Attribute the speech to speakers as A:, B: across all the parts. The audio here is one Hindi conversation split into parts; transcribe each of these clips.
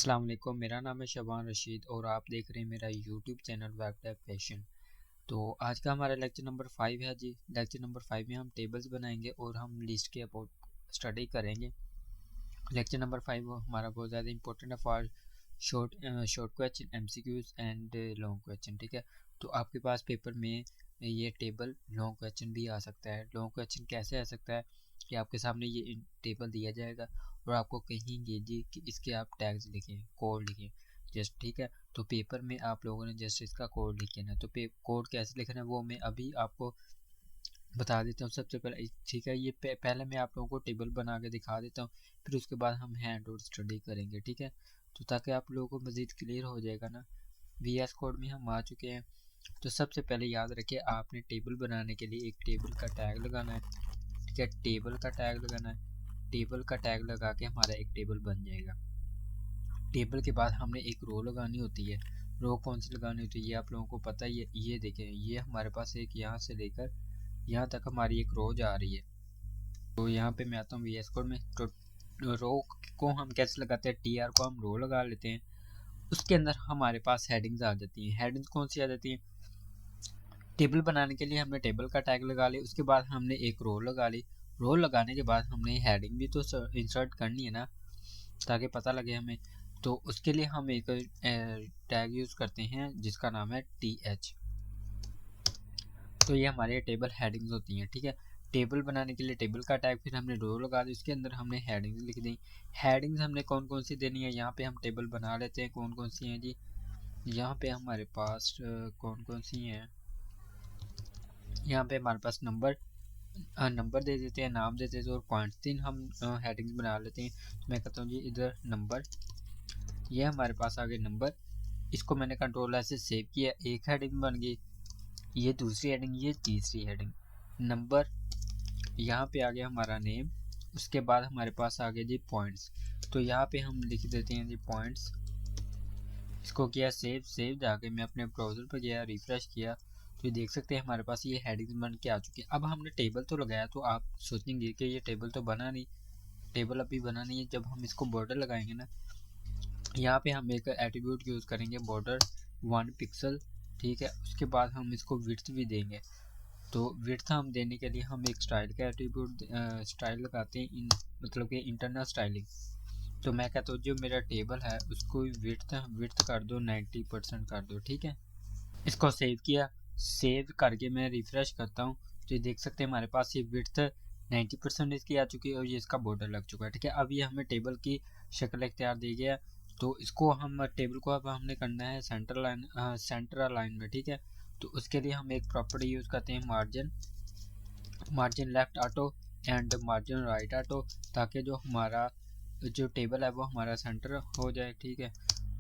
A: अस्सलाम वालेकुम। मेरा नाम है शबान रशीद और आप देख रहे हैं मेरा YouTube channel web dev passion. तो आज का हमारा लेक्चर नंबर 5 है जी। लेक्चर नंबर 5 में हम टेबल्स बनाएंगे और हम लिस्ट के अबाउट स्टडी करेंगे। लेक्चर नंबर 5 हमारा बहुत ज़्यादा इंपॉर्टेंट है for short question, MCQs and long question. ठीक है, तो आपके पास पेपर में ये टेबल लॉन्ग क्वेश्चन भी आ सकता है। लॉन्ग क्वेश्चन कैसे आ सकता है कि आपके सामने ये टेबल दिया जाएगा और आपको कहेंगे जी कि इसके आप टैग्स लिखें, कोड लिखें जस्ट। ठीक है, तो पेपर में आप लोगों ने जस्ट इसका कोड लिखना है। तो कोड कैसे लिखना है वो मैं अभी आपको बता देता हूँ। सबसे पहले ठीक है, ये पहले मैं आप लोगों को टेबल बना के दिखा देता हूँ, फिर उसके बाद हम हैंड आउट स्टडी करेंगे। ठीक है, तो ताकि आप लोगों को मज़ीद क्लियर हो जाएगा ना। VS कोड में हम आ चुके हैं। तो सबसे पहले याद रखिए, आपने टेबल बनाने के लिए एक टेबल का टैग लगाना है। ठीक है, टेबल का टैग लगाना है। टेबल का टैग लगा के हमारा एक टेबल बन जाएगा। टेबल के बाद हमने एक रो लगानी होती है। रो कौन सी लगानी होती है ये आप लोगों को पता ही है। ये देखें, ये हमारे पास एक यहाँ से लेकर यहाँ तक हमारी एक रो जा रही है। तो यहाँ पे मैं आता हूँ VS कोड में। तो रो को हम कैसे लगाते हैं, TR को हम रो लगा लेते हैं। उसके अंदर हमारे पास हेडिंग्स आ जाती हैं। हेडिंग्स कौन सी आ जाती हैं, टेबल बनाने के लिए हमने टेबल का टैग लगा लिया, उसके बाद हमने एक रो लगा ली। रो लगाने के बाद हमने हेडिंग भी तो इंसर्ट करनी है ना, ताकि पता लगे हमें। तो उसके लिए हम एक टैग यूज़ करते हैं जिसका नाम है TH। तो ये हमारे टेबल हेडिंग्स होती हैं। ठीक है, टेबल बनाने के लिए टेबल का टैग, फिर हमने रो लगा दी, उसके अंदर हमने हेडिंग्स लिख दी। हेडिंग्स हमने कौन कौन सी देनी है, यहाँ पे हम टेबल बना लेते हैं। कौन कौन सी हैं जी, यहाँ पे हमारे पास कौन कौन सी हैं, यहाँ पे हमारे पास नंबर दे देते हैं, नाम दे देते हैं और पॉइंट्स। 3 हम हेडिंग्स बना लेते हैं। तो मैं कहता हूँ जी इधर नंबर, ये हमारे पास आ गए नंबर। इसको मैंने कंट्रोल ऐसे सेव किया, एक हेडिंग बन गई। ये दूसरी हेडिंग, ये तीसरी हेडिंग। नंबर, यहाँ पे आ गया हमारा नेम। उसके बाद हमारे पास आ गया जी पॉइंट्स। तो यहाँ पे हम लिख देते हैं जी पॉइंट्स। इसको किया सेव जाके मैं अपने ब्राउज़र पर गया, रिफ्रेश किया, तो ये देख सकते हैं हमारे पास ये हेडिंग्स बन के आ चुकी है। अब हमने टेबल तो लगाया, तो आप सोचेंगे कि ये टेबल तो बना नहीं, टेबल अभी बना नहीं है। जब हम इसको बॉर्डर लगाएंगे ना, यहाँ पे हम एक एट्रीब्यूट यूज़ करेंगे बॉर्डर 1 पिक्सल। ठीक है, उसके बाद हम इसको विड्थ भी देंगे। तो विड्थ हम देने के लिए हम एक स्टाइल का एट्रीब्यूट स्टाइल लगाते हैं, मतलब कि इंटरनल स्टाइलिंग। तो मैं कहता हूँ जो मेरा टेबल है उसको विड्थ कर दो 90% कर दो। ठीक है, इसको सेव किया, सेव करके मैं रिफ्रेश करता हूँ, तो ये देख सकते हैं हमारे पास ये विड्थ 90% इसकी आ चुकी है और ये इसका बॉर्डर लग चुका है। ठीक है, अब ये हमें टेबल की शक्ल इख्तियार दे गया। तो इसको हम टेबल को अब हमने करना है सेंटर अलाइन में। ठीक है, तो उसके लिए हम एक प्रॉपर्टी यूज़ करते हैं margin left auto and margin right auto, ताकि जो हमारा जो टेबल है वो हमारा सेंटर हो जाए। ठीक है,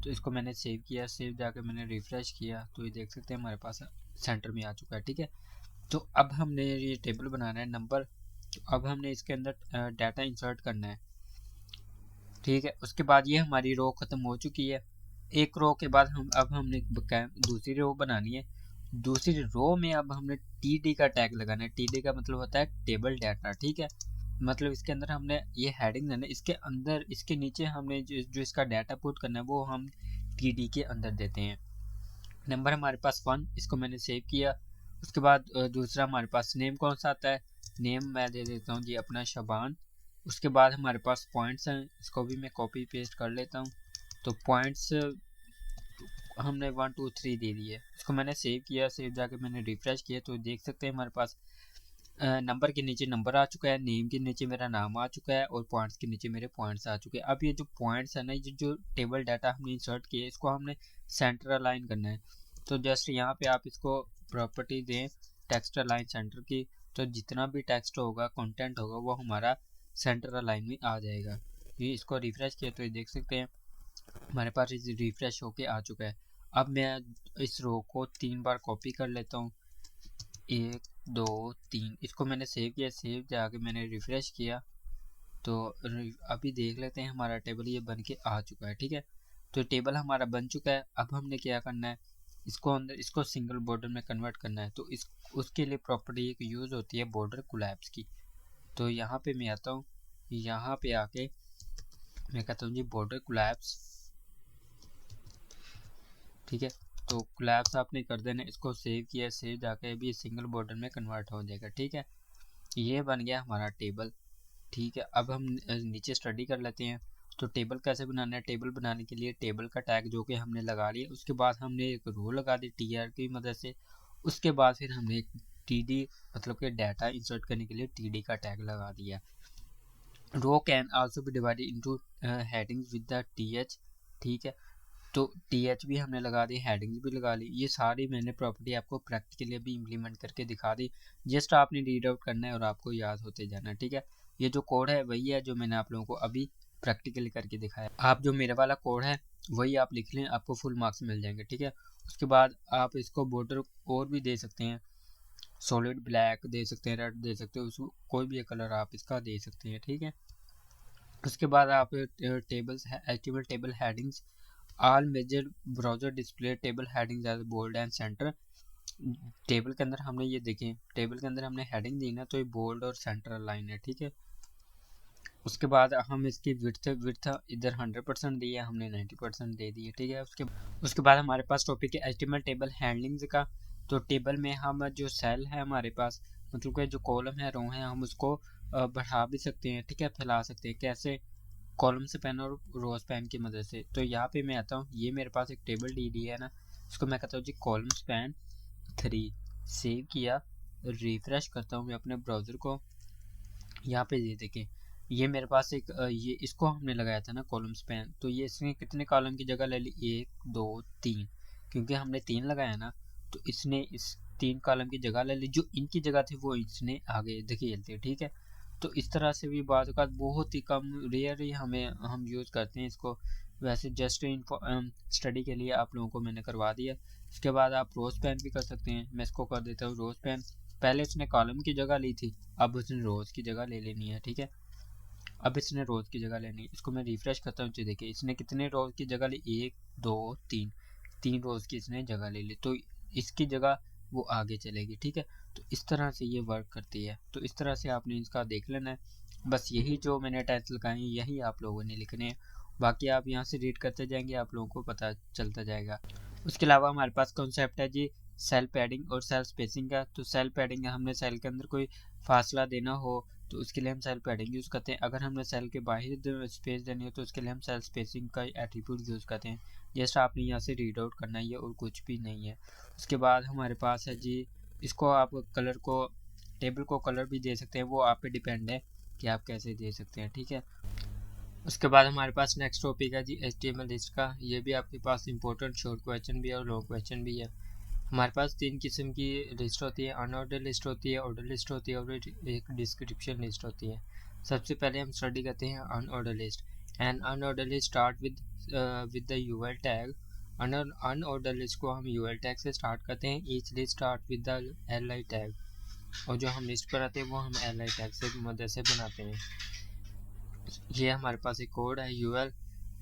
A: तो इसको मैंने सेव किया, सेव जाके मैंने रिफ्रेश किया, तो ये देख सकते हैं हमारे पास सेंटर में आ चुका है। ठीक है, तो अब हमने ये टेबल बनाना है नंबर। तो अब हमने इसके अंदर डाटा इंसर्ट करना है। ठीक है, उसके बाद ये हमारी रो ख़त्म हो चुकी है। एक रो के बाद अब हमने दूसरी रो बनानी है। दूसरी रो में अब हमने TD का टैग लगाना है। TD का मतलब होता है टेबल डाटा। ठीक है, मतलब इसके अंदर हमने ये हेडिंग है ना, इसके अंदर इसके नीचे हमने जो इसका डाटा पुट करना है वो हम TD के अंदर देते हैं। नंबर हमारे पास 1, इसको मैंने सेव किया। उसके बाद दूसरा हमारे पास नेम कौन सा आता है, नेम मैं दे देता हूँ जी अपना शबान। उसके बाद हमारे पास पॉइंट्स हैं, इसको भी मैं कॉपी पेस्ट कर लेता हूँ। तो पॉइंट्स हमने 1 2 3 दे दिए। इसको मैंने सेव किया, सेव जाके मैंने रिफ्रेश किया, तो देख सकते हैं हमारे पास नंबर के नीचे नंबर आ चुका है, नेम के नीचे मेरा नाम आ चुका है और पॉइंट्स के नीचे मेरे पॉइंट्स आ चुके हैं। अब ये जो पॉइंट्स है ना, ये जो टेबल डाटा हमने इंसर्ट किया इसको हमने सेंटर अलाइन करना है। तो जस्ट यहाँ पे आप इसको प्रॉपर्टी दें टेक्स्ट अलाइन सेंटर की, तो जितना भी टेक्स्ट होगा, कंटेंट होगा, वो हमारा सेंटर अलाइन में आ जाएगा। ये इसको रिफ्रेश किया तो ये देख सकते हैं हमारे पास रिफ्रेश होके आ चुका है। अब मैं इस रो को 3 बार कॉपी कर लेता हूँ, 1 2 3। इसको मैंने सेव किया, सेव जाके मैंने रिफ्रेश किया, तो अभी देख लेते हैं हमारा टेबल ये बन के आ चुका है। ठीक है, तो टेबल हमारा बन चुका है। अब हमने क्या करना है, इसको सिंगल बॉर्डर में कन्वर्ट करना है। तो उसके लिए प्रॉपर्टी एक यूज़ होती है बॉर्डर कोलैप्स की। तो यहाँ पे मैं आता हूँ, यहाँ पे आके मैं कहता हूँ जी बॉर्डर कोलैप्स। ठीक है। तो कोलैप्स आपने कर देना, इसको सेव किया, सेव जाके अभी सिंगल बॉर्डर में कन्वर्ट हो जाएगा। ठीक है, ये बन गया हमारा टेबल। ठीक है, अब हम नीचे स्टडी कर लेते हैं। तो टेबल कैसे बनाना है, टेबल बनाने के लिए टेबल का टैग जो कि हमने लगा लिया, उसके बाद हमने एक रो लगा दी टीआर की मदद से। उसके बाद फिर हमने एक टीडी मतलब कि डाटा इंसर्ट करने के लिए टीडी का टैग लगा दिया। Row can also be divided into headings with the TH. ठीक है, तो टीएच भी हमने लगा दी, हेडिंग्स भी लगा ली। ये सारी मैंने प्रॉपर्टी आपको प्रैक्टिकली भी इम्प्लीमेंट करके दिखा दी। जस्ट आपने रीड आउट करना है और आपको याद होते जाना है। ठीक है, ये जो कोड है वही है जो मैंने आप लोगों को अभी प्रैक्टिकली करके दिखाया। आप जो मेरे वाला कोड है वही आप लिख लें, आपको फुल मार्क्स मिल जाएंगे। ठीक है, उसके बाद आप इसको बॉर्डर और भी दे सकते हैं, सॉलिड ब्लैक दे सकते हैं, रेड दे सकते हैं, उसको कोई भी कलर आप इसका दे सकते हैं। ठीक है, उसके बाद आप tables HTML table headings all major browser display table headings as bold and centre. Table के अंदर हमने ये देखें, टेबल के अंदर हमने हेडिंग दी ना, तो ये बोल्ड और सेंटर लाइन है। ठीक है, उसके बाद हम इसकी विड्थ इधर 100% दी है, हमने 90% दे दी है। ठीक है, उसके बाद हमारे पास टॉपिक है HTML टेबल हैंडलिंग्स का। तो टेबल में हम जो सेल है हमारे पास, मतलब कि जो कॉलम है, रो है, हम उसको बढ़ा भी सकते हैं। ठीक है, फैला सकते हैं। कैसे? कॉलम स्पैन और रो स्पैन की मदद से। तो यहाँ पे मैं आता हूँ, ये मेरे पास एक टेबल डी है ना, इसको मैं कहता हूँ जी कॉलम स्पैन 3। सेव किया, रिफ्रेश करता हूँ मैं अपने ब्राउज़र को। यहाँ पे ये देखें, ये मेरे पास एक ये इसको हमने लगाया था ना कॉलम स्पैन, तो ये इसने कितने कॉलम की जगह ले ली? 1 2 3, क्योंकि हमने 3 लगाया ना, तो इसने इस 3 कॉलम की जगह ले ली। जो इनकी जगह थी वो इसने आगे धकेल दी। ठीक है, तो इस तरह से भी बात का बहुत ही कम रेयर ही हम यूज़ करते हैं इसको। वैसे जस्ट स्टडी के लिए आप लोगों को मैंने करवा दिया। इसके बाद आप रोज पेन भी कर सकते हैं। मैं इसको कर देता हूँ रोज पेन। पहले उसने कॉलम की जगह ली थी, अब उसने रोज की जगह ले लेनी है। ठीक है, अब इसने रोज की जगह लेनी है। इसको मैं रिफ्रेश करता हूँ, देखिए इसने कितने रोज की जगह ली? 1 2 3, 3 रोज की इसने जगह ले ली, तो इसकी जगह वो आगे चलेगी। ठीक है, तो इस तरह से ये वर्क करती है। तो इस तरह से आपने इसका देख लेना है। बस यही जो मैंने टाइटल लगाए हैं यही आप लोगों ने लिखने हैं। बाकी आप यहाँ से रीड करते जाएंगे, आप लोगों को पता चलता जाएगा। उसके अलावा हमारे पास कॉन्सेप्ट है जी सेल पैडिंग और सेल स्पेसिंग का। तो सेल पैडिंग हमने सेल के अंदर कोई फासला देना हो तो उसके लिए हम सेल पैडिंग यूज़ करते हैं। अगर हमने सेल के बाहर स्पेस देनी हो तो उसके लिए हम सेल स्पेसिंग का एट्रीब्यूट यूज़ करते हैं। जैसे आपने यहाँ से रीड आउट करना है और कुछ भी नहीं है। उसके बाद हमारे पास है जी, इसको आप कलर को, टेबल को कलर भी दे सकते हैं, वो आप पे डिपेंड है कि आप कैसे दे सकते हैं। ठीक है, उसके बाद हमारे पास नेक्स्ट टॉपिक है जी HTML लिस्ट का। ये भी आपके पास इंपॉर्टेंट शॉर्ट क्वेश्चन भी है और लॉन्ग क्वेश्चन भी है। हमारे पास 3 किस्म की लिस्ट होती है, अनऑर्डर लिस्ट होती है, ऑर्डर लिस्ट होती है और एक डिस्क्रिप्शन लिस्ट होती है। सबसे पहले हम स्टडी करते हैं unorder list. And unorder list start with the UL tag. Unorder list को हम यूएल टैग से स्टार्ट करते हैं। Each list start with the LI tag, और जो हम लिस्ट बनाते हैं वो हम एलआई टैग से मदद से बनाते हैं। ये हमारे पास एक कोड है यूएल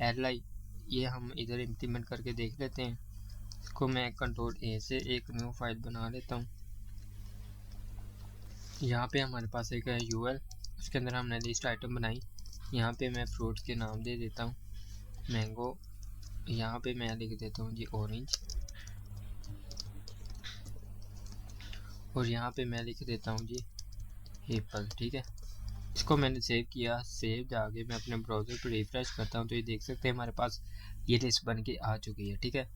A: एलआई, ये हम इधर इम्प्लीमेंट करके देख लेते हैं। इसको मैं कंट्रोल ए से एक न्यू फाइल बना लेता हूँ। यहाँ पे हमारे पास एक है यूएल, उसके अंदर हमने लिस्ट आइटम बनाई। यहाँ पे मैं फ्रूट्स के नाम दे देता हूँ, मैंगो, यहाँ पे मैं लिख देता हूँ जी ऑरेंज, और यहाँ पे मैं लिख देता हूँ जी एप्पल। ठीक है, इसको मैंने सेव किया। सेव जाके मैं अपने ब्राउज़र पर रिफ्रेश करता हूँ तो ये देख सकते हैं हमारे पास ये लिस्ट बन के आ चुकी है। ठीक है,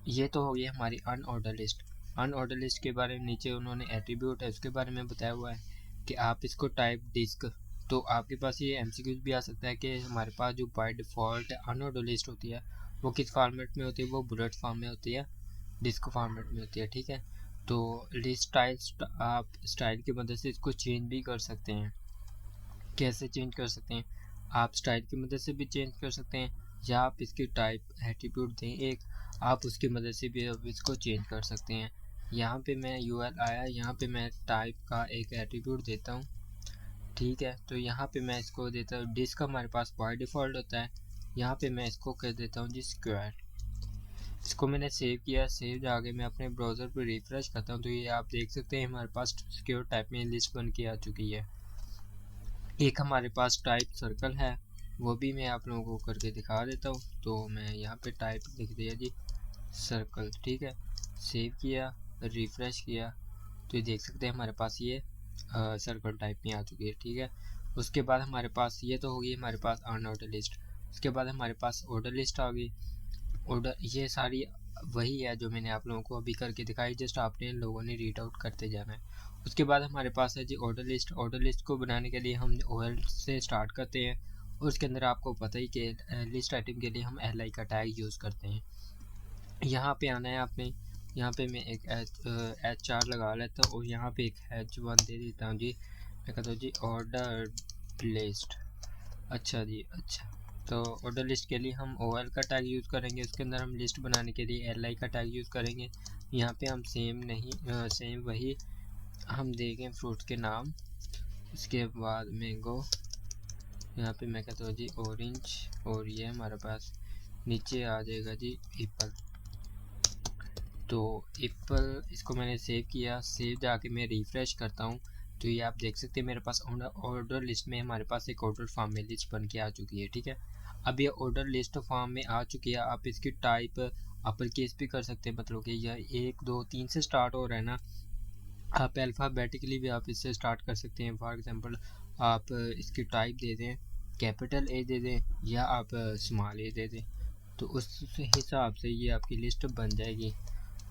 A: ये तो हो गई हमारी अनऑर्डर लिस्ट। अनऑर्डर लिस्ट के बारे में नीचे उन्होंने एट्रीब्यूट है उसके बारे में बताया हुआ है कि आप इसको टाइप डिस्क। तो आपके पास ये एमसीक्यूज भी आ सकता है कि हमारे पास जो बाय डिफ़ॉल्ट अनऑर्डर लिस्ट होती है वो किस फॉर्मेट में होती है? वो बुलेट फॉर्म में होती है, डिस्क फॉर्मेट में होती है। ठीक है, तो लिस्ट स्टाइल आप स्टाइल की मदद से इसको चेंज भी कर सकते हैं। कैसे चेंज कर सकते हैं? आप स्टाइल की मदद से भी चेंज कर सकते हैं, या आप इसकी टाइप एट्रीब्यूट दें एक, आप उसकी मदद से भी अब इसको चेंज कर सकते हैं। यहाँ पे मैं यूएल आया, यहाँ पे मैं टाइप का एक एट्रीब्यूट देता हूँ। ठीक है, तो यहाँ पे मैं इसको देता हूँ डिस्क, हमारे पास बाय डिफ़ॉल्ट होता है। यहाँ पे मैं इसको कर देता हूँ जी स्क्वायर। इसको मैंने सेव किया। सेव जाके मैं अपने ब्राउज़र पर रिफ्रेश करता हूँ तो ये आप देख सकते हैं हमारे पास सिक्योर टाइप में लिस्ट बन के आ चुकी है। एक हमारे पास टाइप सर्कल है, वो भी मैं आप लोगों को करके दिखा देता हूँ। तो मैं यहाँ पे टाइप लिख दिया जी सर्कल, ठीक है। सेव किया, रिफ्रेश किया तो ये देख सकते हैं हमारे पास ये सर्कल टाइप में आ चुकी है, ठीक है। उसके बाद हमारे पास ये तो होगी हमारे पास अनऑर्डर लिस्ट। उसके बाद हमारे पास ऑर्डर लिस्ट आ गई। ऑर्डर ये सारी वही है जो मैंने आप लोगों को अभी करके दिखाई, जस्ट आपने लोगों ने रीड आउट करते जाना है। उसके बाद हमारे पास है जी ऑर्डर लिस्ट। ऑर्डर लिस्ट को बनाने के लिए हम OL से स्टार्ट करते हैं और उसके अंदर आपको पता ही कि लिस्ट आइटम के लिए हम LI का टैग यूज़ करते हैं। यहाँ पे आना है आपने, यहाँ पे मैं एक H4 लगा लेता हूँ और यहाँ पे एक H1 दे देता हूँ जी। मैं कहता हूँ जी ऑर्डर लिस्ट। अच्छा जी, अच्छा। तो ऑर्डर लिस्ट के लिए हम OL का टैग यूज़ करेंगे, उसके अंदर हम लिस्ट बनाने के लिए LI का टैग यूज़ करेंगे। यहाँ पे हम सेम वही हम देंगे फ्रूट के नाम। उसके बाद मैंगो, यहाँ पे मैं कहता हूँ जी ऑरेंज, और ये हमारे पास नीचे आ जाएगा जी एप्पल। तो एप्पल इसको मैंने सेव किया, सेव जाके मैं रिफ़्रेश करता हूँ तो ये आप देख सकते हैं मेरे पास ऑर्डर लिस्ट में हमारे पास एक ऑर्डर फॉर्म में लिस्ट बन के आ चुकी है, ठीक है। अब ये ऑर्डर लिस्ट फॉर्म में आ चुकी है। आप इसकी टाइप अपर केस भी कर सकते हैं, मतलब कि यह 1 2 3 से स्टार्ट हो रहा है ना, आप अल्फ़ाबेटिकली भी आप इससे स्टार्ट कर सकते हैं। फॉर एग्जांपल आप इसकी टाइप दे दें कैपिटल A दे दें या आप स्मॉल A दे दें, तो उस हिसाब से ये आपकी लिस्ट बन जाएगी।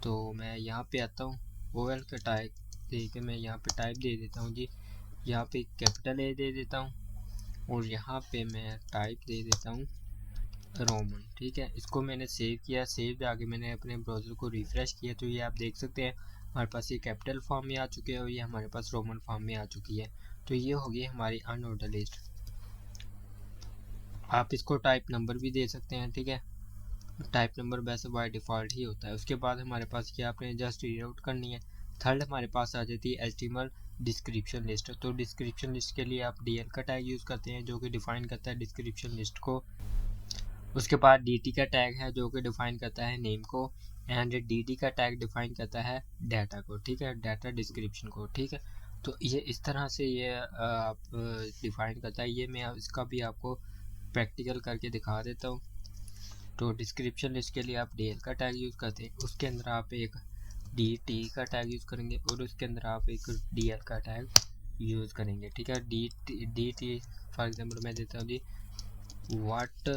A: तो मैं यहाँ पे आता हूँ, OL का टाइप दे के मैं यहाँ पे टाइप दे देता हूँ जी। यहाँ पे कैपिटल A दे देता हूँ और यहाँ पे मैं टाइप दे देता हूँ रोमन, ठीक है। इसको मैंने सेव किया, सेव जाके मैंने अपने ब्राउज़र को रिफ़्रेश किया तो ये आप देख सकते हैं हमारे पास ये कैपिटल फॉर्म में आ चुके हैं और ये हमारे पास रोमन फॉर्म में आ चुकी है। तो ये होगी हमारी अनऑर्डर लिस्ट। आप इसको टाइप नंबर भी दे सकते हैं, ठीक है। टाइप नंबर वैसे बाय डिफ़ॉल्ट ही होता है। उसके बाद हमारे पास क्या आपने जस्ट रीड आउट करनी है। थर्ड हमारे पास आ जाती है HTML डिस्क्रिप्शन लिस्ट। तो डिस्क्रिप्शन लिस्ट के लिए आप DL का टैग यूज़ करते हैं जो कि डिफ़ाइन करता है डिस्क्रिप्शन लिस्ट को। उसके बाद DT का टैग है जो कि डिफ़ाइन करता है नेम को, एंड DD का टैग डिफ़ाइन करता है डाटा को, ठीक है, डाटा डिस्क्रिप्शन को, ठीक है। तो ये इस तरह से ये आप डिफ़ाइन करता है। ये मैं इसका भी आपको प्रैक्टिकल करके दिखा देता हूँ। तो डिस्क्रिप्शन लिस्ट के लिए आप DL का टैग यूज़ करते हैं, उसके अंदर आप एक DT का टैग यूज़ करेंगे और उसके अंदर आप एक DL का टैग यूज़ करेंगे, ठीक है। DT फॉर एग्जांपल मैं देता हूँ जी व्हाट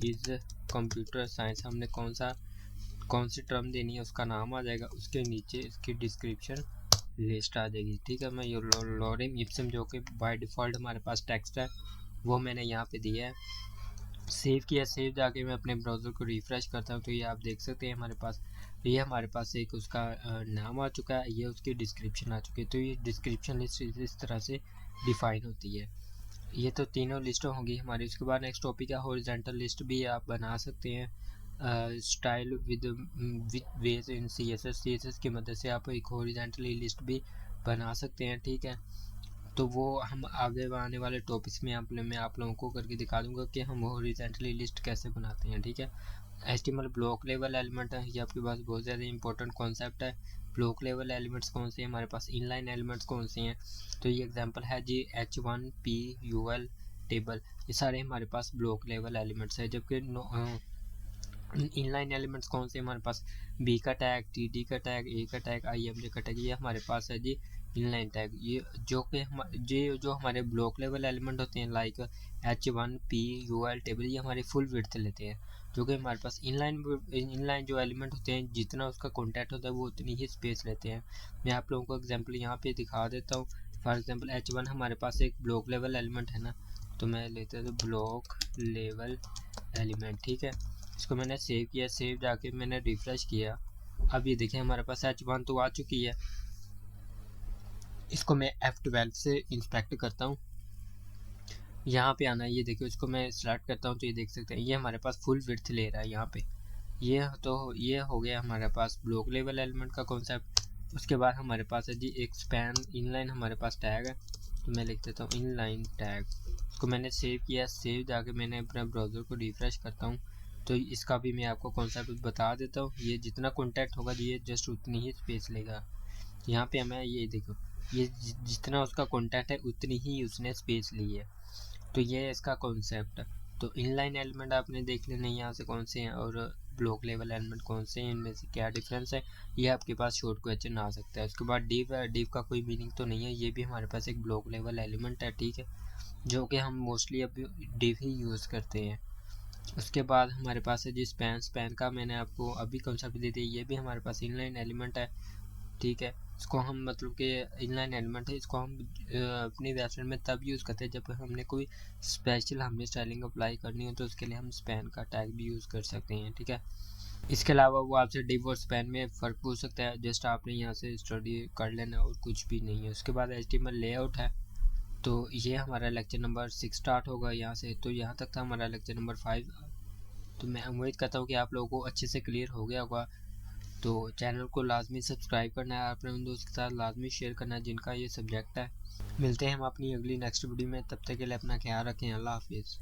A: इज़ कंप्यूटर साइंस। हमने कौन सी टर्म देनी है उसका नाम आ जाएगा, उसके नीचे इसकी डिस्क्रिप्शन लिस्ट आ जाएगी, ठीक है। मैं ये लोरेम इप्सम जो कि बाय डिफ़ॉल्ट हमारे पास टेक्स्ट है वो मैंने यहाँ पे दिया है। सेव किया, सेव जाके मैं अपने ब्राउज़र को रिफ़्रेश करता हूँ तो ये आप देख सकते हैं हमारे पास एक उसका नाम आ चुका है, ये उसकी डिस्क्रिप्शन आ चुकी है। तो ये डिस्क्रिप्शन लिस्ट इस तरह से डिफ़ाइन होती है। ये तो तीनों लिस्ट होंगी हमारी। उसके बाद नेक्स्ट टॉपिक है हॉरिजॉन्टल लिस्ट भी आप बना सकते हैं style with ways in CSS की मदद से आप एक हॉरिजॉन्टली लिस्ट भी बना सकते हैं, ठीक है। तो वो हम आगे आने वाले टॉपिक्स में मैं आप लोगों को करके दिखा दूंगा कि हम हॉरिजॉन्टली लिस्ट कैसे बनाते हैं, ठीक है। HTML ब्लॉक लेवल एलिमेंट है, ये आपके पास बहुत ज़्यादा इंपॉर्टेंट कॉन्सेप्ट है। ब्लॉक लेवल एलिमेंट्स कौन से हैं हमारे पास, इनलाइन एलिमेंट्स कौन से हैं। तो ये एग्जांपल है जी H1PUL टेबल, ये सारे हमारे पास ब्लॉक लेवल एलिमेंट्स है। जबकि इनलाइन एलिमेंट्स कौन से हमारे पास B का टैग, TD का टैग, A का टैग, IMJ का टैग, ये हमारे पास है जी इनलाइन टैग। ये जो हमारे ब्लॉक लेवल एलिमेंट होते हैं लाइक H1PUL टेबल, ये हमारी फुल विड्थ लेते हैं। जो कि हमारे पास इनलाइन जो एलिमेंट होते हैं जितना उसका कॉन्टेंट होता है वो उतनी ही स्पेस लेते हैं। मैं आप लोगों को एग्जांपल यहाँ पे दिखा देता हूँ। फॉर एग्जांपल H1 हमारे पास एक ब्लॉक लेवल एलिमेंट है ना, तो मैं लेता हूँ ब्लॉक लेवल एलिमेंट, ठीक है। इसको मैंने सेव किया, सेव जाके मैंने रिफ़्रेश किया। अब ये देखिए हमारे पास H1 तो आ चुकी है। इसको मैं F12 से इंस्पेक्ट करता हूँ। यहाँ पे आना है, ये देखिए इसको मैं सेलेक्ट करता हूँ तो ये देख सकते हैं ये हमारे पास फुल विड्थ ले रहा है यहाँ पे। ये हो गया हमारे पास ब्लॉक लेवल एलिमेंट का कॉन्सेप्ट। उसके बाद हमारे पास है जी एक स्पैन इनलाइन हमारे पास टैग है, तो मैं लिख देता हूँ इनलाइन टैग। इसको मैंने सेव किया, सेव जाके मैंने अपने ब्राउज़र को रिफ़्रेश करता हूँ तो इसका भी मैं आपको कॉन्सेप्ट बता देता हूँ। ये जितना कॉन्टैक्ट होगा ये जस्ट उतनी ही स्पेस लेगा। यहाँ पे हमें ये देखो, ये जितना उसका कॉन्टैक्ट है उतनी ही उसने स्पेस ली है। तो ये इसका कॉन्सेप्ट है। तो इनलाइन एलिमेंट आपने देख लेना यहाँ से कौन से हैं और ब्लॉक लेवल एलिमेंट कौन से हैं, इनमें से क्या डिफरेंस है, ये आपके पास शॉर्ट क्वेश्चन आ सकता है। उसके बाद डिव है, डिव का कोई मीनिंग तो नहीं है, ये भी हमारे पास एक ब्लॉक लेवल एलिमेंट है, ठीक है, जो कि हम मोस्टली अब डिव ही यूज़ करते हैं। उसके बाद हमारे पास है जी स्पैन, स्पैन का मैंने आपको अभी कंसेप्ट दे दिया, ये भी हमारे पास इनलाइन एलिमेंट है, ठीक है। इसको हम मतलब कि इनलाइन एलिमेंट है, इसको हम अपनी वेबसाइट में तब यूज़ करते हैं जब हमने कोई स्पेशल हमने स्टाइलिंग अप्लाई करनी हो, तो उसके लिए हम स्पैन का टैग भी यूज़ कर सकते हैं, ठीक है। इसके अलावा वो आपसे डिव और स्पैन में फ़र्क पूछ सकता है, जस्ट आपने यहाँ से स्टडी कर लेना और कुछ भी नहीं है। उसके बाद HTML लेआउट है, तो ये हमारा लेक्चर नंबर 6 स्टार्ट होगा यहाँ से, तो यहाँ तक था हमारा लेक्चर नंबर 5। तो मैं उम्मीद करता हूँ कि आप लोगों को अच्छे से क्लियर हो गया होगा। तो चैनल को लाजमी सब्सक्राइब करना है, अपने उन दोस्तों के साथ लाजमी शेयर करना है जिनका ये सब्जेक्ट है। मिलते हैं हम अपनी अगली नेक्स्ट वीडियो में, तब तक के लिए अपना ख्याल रखें। अल्लाह हाफिज़।